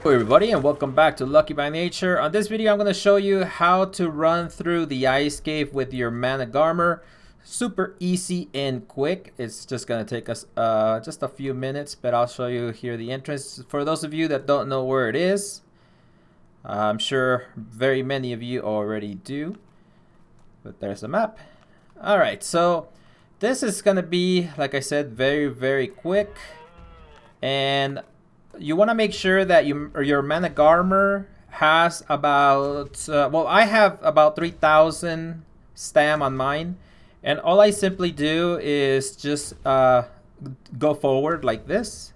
Hello everybody and welcome back to Lucky by Nature. On this video I'm going to show you how to run through the ice cave with your mana garmer. Super easy and quick. It's just going to take us just a few minutes, but I'll show you here the entrance. For those of you that don't know where it is, I'm sure very many of you already do, but there's a map. Alright, so this is going to be, like I said, very quick, and you want to make sure that your mana garmer has about, well, I have about 3,000 stam on mine. And all I simply do is just go forward like this.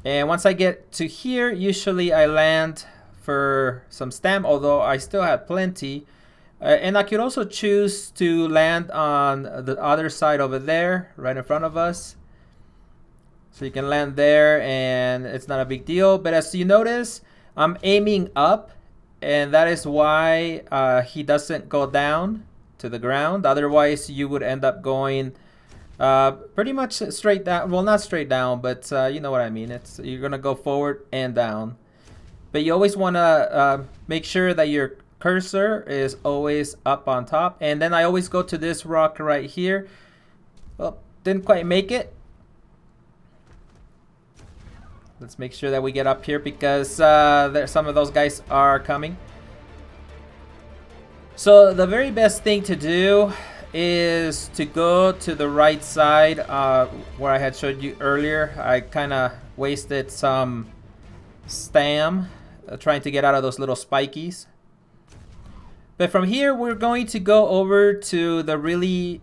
And once I get to here, usually I land for some stam, although I still have plenty. And I could also choose to land on the other side over there, right in front of us. So you can land there and it's not a big deal. But as you notice, I'm aiming up, and that is why he doesn't go down to the ground. Otherwise, you would end up going pretty much straight down. Well, not straight down, but you know what I mean. You're going to go forward and down. But you always want to make sure that your cursor is always up on top. And then I always go to this rock right here. Well, didn't quite make it. Let's make sure that we get up here because some of those guys are coming. So the very best thing to do is to go to the right side where I had showed you earlier. I kind of wasted some stam trying to get out of those little spikies. But from here, we're going to go over to the really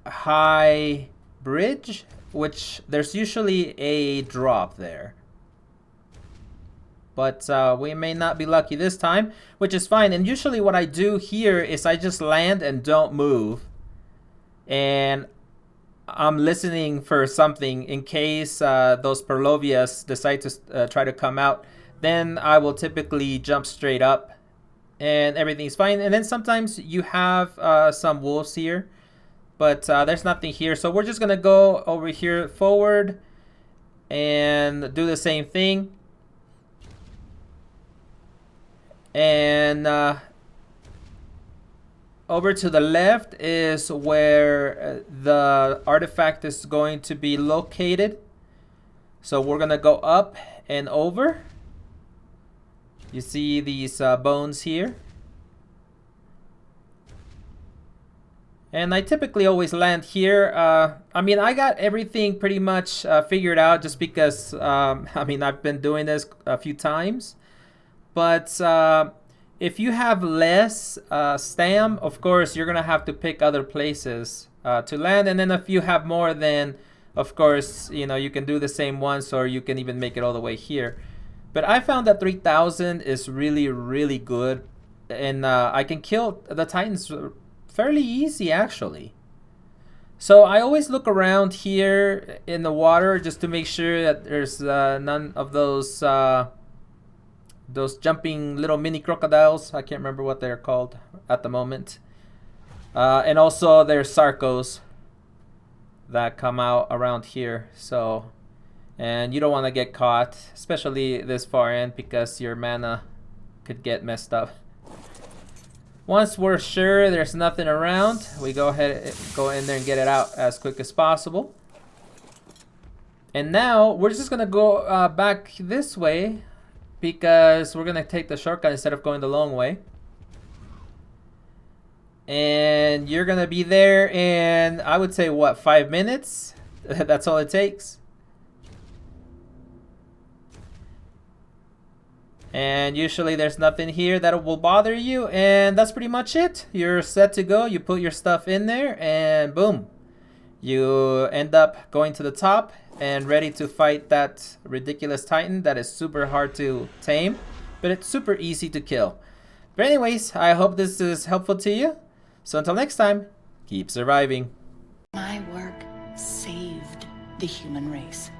high bridge, which there's usually a drop there. But we may not be lucky this time, which is fine. And usually what I do here is I just land and don't move. And I'm listening for something in case those Perlovias decide to try to come out. Then I will typically jump straight up and everything's fine. And then sometimes you have some wolves here, but there's nothing here. So we're just going to go over here forward and do the same thing. And over to the left is where the artifact is going to be located. So we're going to go up and over. You see these bones here. And I typically always land here. I mean, I got everything pretty much figured out just because, I mean, I've been doing this a few times. But if you have less stam, of course, you're going to have to pick other places to land. And then if you have more, then, of course, you know, you can do the same once, or you can even make it all the way here. But I found that 3,000 is really good. And I can kill the Titans fairly easy, actually. So I always look around here in the water just to make sure that there's none of those jumping little mini crocodiles. I can't remember what they're called at the moment. And also there's Sarcos that come out around here. So, and you don't want to get caught, especially this far in, because your mana could get messed up. Once we're sure there's nothing around, we go ahead and go in there and get it out as quick as possible. And now we're just gonna go back this way, because we're going to take the shortcut instead of going the long way. And you're going to be there in, I would say, what, 5 minutes? That's all it takes. And usually there's nothing here that will bother you. And that's pretty much it. You're set to go. You put your stuff in there and boom. You end up going to the top and ready to fight that ridiculous Titan that is super hard to tame, but it's super easy to kill. But anyways, I hope this is helpful to you. So until next time, keep surviving. My work saved the human race.